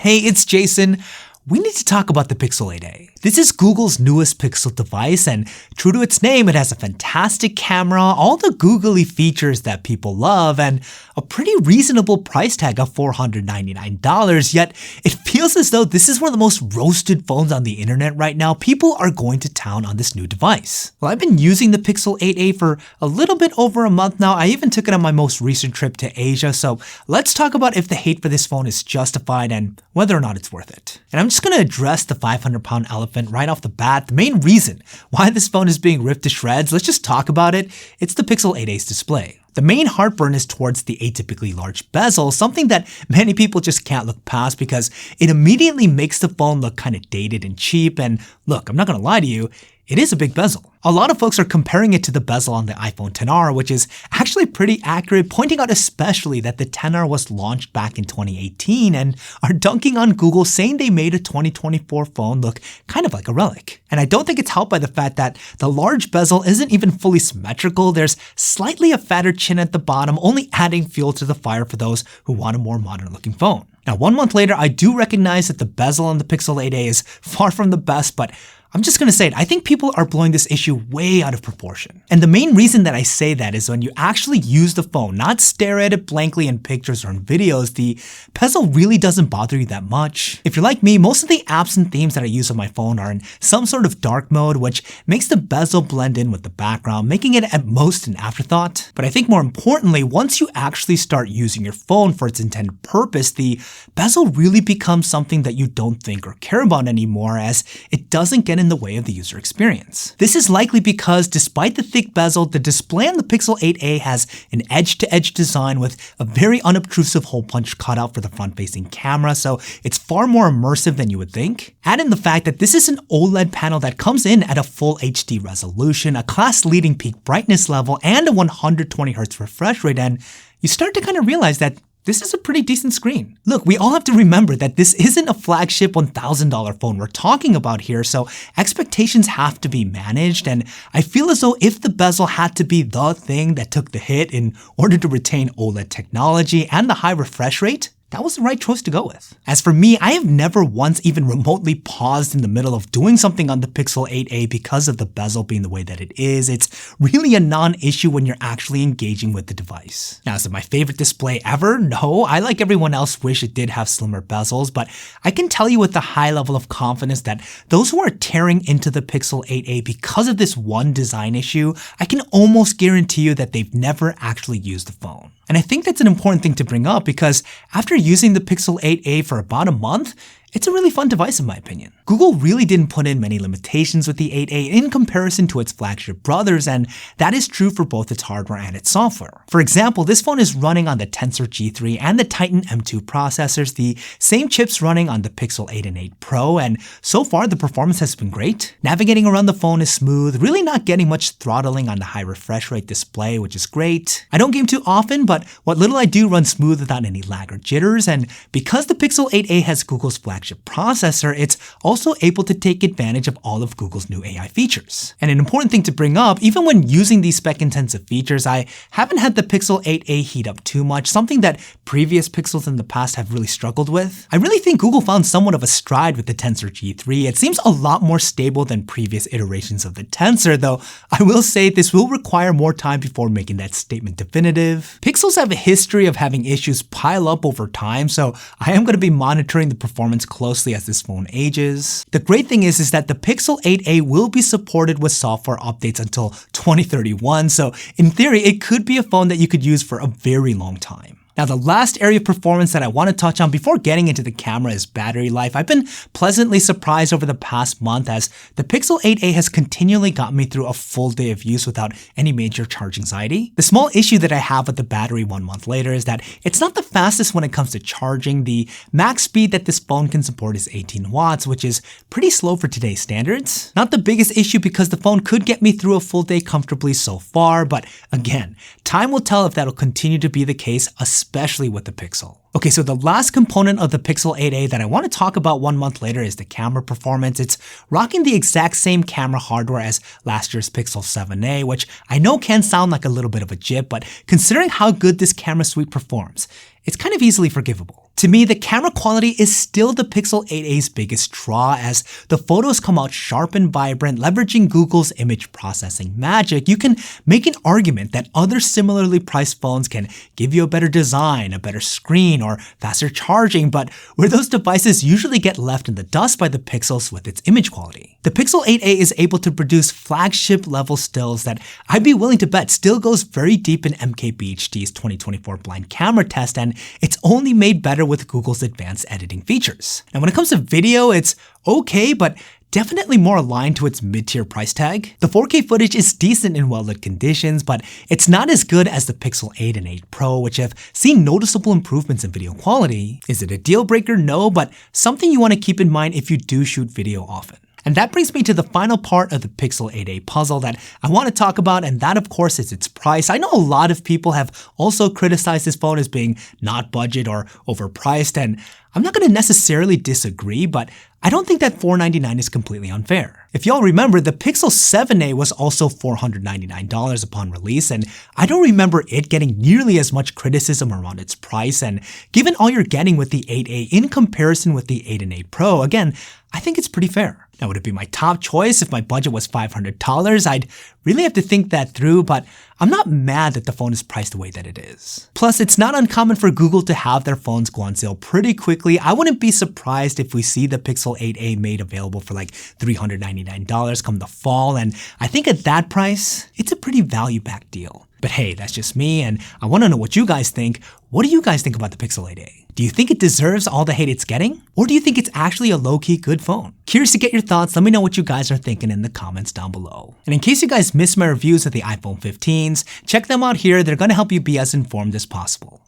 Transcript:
Hey, it's Jason. We need to talk about the Pixel 8a. This is Google's newest Pixel device, and true to its name, it has a fantastic camera, all the googly features that people love, and a pretty reasonable price tag of $499, yet it feels as though this is one of the most roasted phones on the internet right now. People are going to town on this new device. Well, I've been using the Pixel 8a for a little bit over a month now. I even took it on my most recent trip to Asia, so let's talk about if the hate for this phone is justified and whether or not it's worth it. And I'm just going to address the 500-pound elephant right off the bat. The main reason why this phone is being ripped to shreds, let's just talk about it. It's the Pixel 8a's display. The main heartburn is towards the atypically large bezel, something that many people just can't look past because it immediately makes the phone look kind of dated and cheap. And look, I'm not going to lie to you, it is a big bezel. A lot of folks are comparing it to the bezel on the iPhone XR, which is actually pretty accurate, pointing out especially that the XR was launched back in 2018 and are dunking on Google, saying they made a 2024 phone look kind of like a relic. And I don't think it's helped by the fact that the large bezel isn't even fully symmetrical. There's slightly a fatter chin at the bottom, only adding fuel to the fire for those who want a more modern looking phone. Now, 1 month later, I do recognize that the bezel on the Pixel 8a is far from the best, but I'm just going to say it, I think people are blowing this issue way out of proportion. And the main reason that I say that is when you actually use the phone, not stare at it blankly in pictures or in videos, the bezel really doesn't bother you that much. If you're like me, most of the apps and themes that I use on my phone are in some sort of dark mode, which makes the bezel blend in with the background, making it at most an afterthought. But I think more importantly, once you actually start using your phone for its intended purpose, the bezel really becomes something that you don't think or care about anymore, as it doesn't get in the way of the user experience. This is likely because despite the thick bezel, the display on the Pixel 8a has an edge-to-edge design with a very unobtrusive hole punch cutout for the front-facing camera, so it's far more immersive than you would think. Add in the fact that this is an OLED panel that comes in at a full HD resolution, a class-leading peak brightness level, and a 120Hz refresh rate, and you start to kind of realize that this is a pretty decent screen. Look, we all have to remember that this isn't a flagship $1,000 phone we're talking about here, so expectations have to be managed, and I feel as though if the bezel had to be the thing that took the hit in order to retain OLED technology and the high refresh rate, that was the right choice to go with. As for me, I have never once even remotely paused in the middle of doing something on the Pixel 8a because of the bezel being the way that it is. It's really a non-issue when you're actually engaging with the device. Now, is it my favorite display ever? No, I, like everyone else, wish it did have slimmer bezels, but I can tell you with a high level of confidence that those who are tearing into the Pixel 8a because of this one design issue, I can almost guarantee you that they've never actually used the phone. And I think that's an important thing to bring up because after using the Pixel 8a for about a month, it's a really fun device in my opinion. Google really didn't put in many limitations with the 8a in comparison to its flagship brothers, and that is true for both its hardware and its software. For example, this phone is running on the Tensor G3 and the Titan M2 processors, the same chips running on the Pixel 8 and 8 Pro, and so far the performance has been great. Navigating around the phone is smooth, really not getting much throttling on the high refresh rate display, which is great. I don't game too often, but what little I do runs smooth without any lag or jitters, and because the Pixel 8a has Google's flagship processor, it's also able to take advantage of all of Google's new AI features. And an important thing to bring up, even when using these spec-intensive features, I haven't had the Pixel 8a heat up too much, something that previous Pixels in the past have really struggled with. I really think Google found somewhat of a stride with the Tensor G3. It seems a lot more stable than previous iterations of the Tensor, though I will say this will require more time before making that statement definitive. Pixels have a history of having issues pile up over time, so I am going to be monitoring the performance closely as this phone ages. The great thing is that the Pixel 8a will be supported with software updates until 2031, so in theory, it could be a phone that you could use for a very long time. Now, the last area of performance that I want to touch on before getting into the camera is battery life. I've been pleasantly surprised over the past month as the Pixel 8a has continually gotten me through a full day of use without any major charge anxiety. The small issue that I have with the battery 1 month later is that it's not the fastest when it comes to charging. The max speed that this phone can support is 18 watts, which is pretty slow for today's standards. Not the biggest issue because the phone could get me through a full day comfortably so far, but again, time will tell if that'll continue to be the case, especially with the Pixel. Okay, so the last component of the Pixel 8a that I want to talk about 1 month later is the camera performance. It's rocking the exact same camera hardware as last year's Pixel 7a, which I know can sound like a little bit of a jip, but considering how good this camera suite performs, it's kind of easily forgivable. To me, the camera quality is still the Pixel 8a's biggest draw, as the photos come out sharp and vibrant. Leveraging Google's image processing magic, you can make an argument that other similarly priced phones can give you a better design, a better screen, or faster charging, but where those devices usually get left in the dust by the Pixels with its image quality. The Pixel 8a is able to produce flagship level stills that I'd be willing to bet still goes very deep in MKBHD's 2024 blind camera test, and it's only made better with Google's advanced editing features. And when it comes to video, it's okay, but definitely more aligned to its mid-tier price tag. The 4K footage is decent in well-lit conditions, but it's not as good as the Pixel 8 and 8 Pro, which have seen noticeable improvements in video quality. Is it a deal breaker? No, but something you want to keep in mind if you do shoot video often. And that brings me to the final part of the Pixel 8a puzzle that I want to talk about, and that of course is its price. I know a lot of people have also criticized this phone as being not budget or overpriced, and I'm not going to necessarily disagree, but I don't think that $499 is completely unfair. If y'all remember, the Pixel 7a was also $499 upon release, and I don't remember it getting nearly as much criticism around its price, and given all you're getting with the 8a in comparison with the 8 and 8 Pro, again, I think it's pretty fair. Now, would it be my top choice if my budget was $500? I'd really have to think that through, but I'm not mad that the phone is priced the way that it is. Plus, it's not uncommon for Google to have their phones go on sale pretty quickly. I wouldn't be surprised if we see the Pixel 8a made available for like $399 come the fall, and I think at that price, it's a pretty value-backed deal. But hey, that's just me, and I want to know what you guys think. What do you guys think about the Pixel 8a? Do you think it deserves all the hate it's getting? Or do you think it's actually a low-key good phone? Curious to get your thoughts. Let me know what you guys are thinking in the comments down below. And in case you guys missed my reviews of the iPhone 15s, check them out here. They're going to help you be as informed as possible.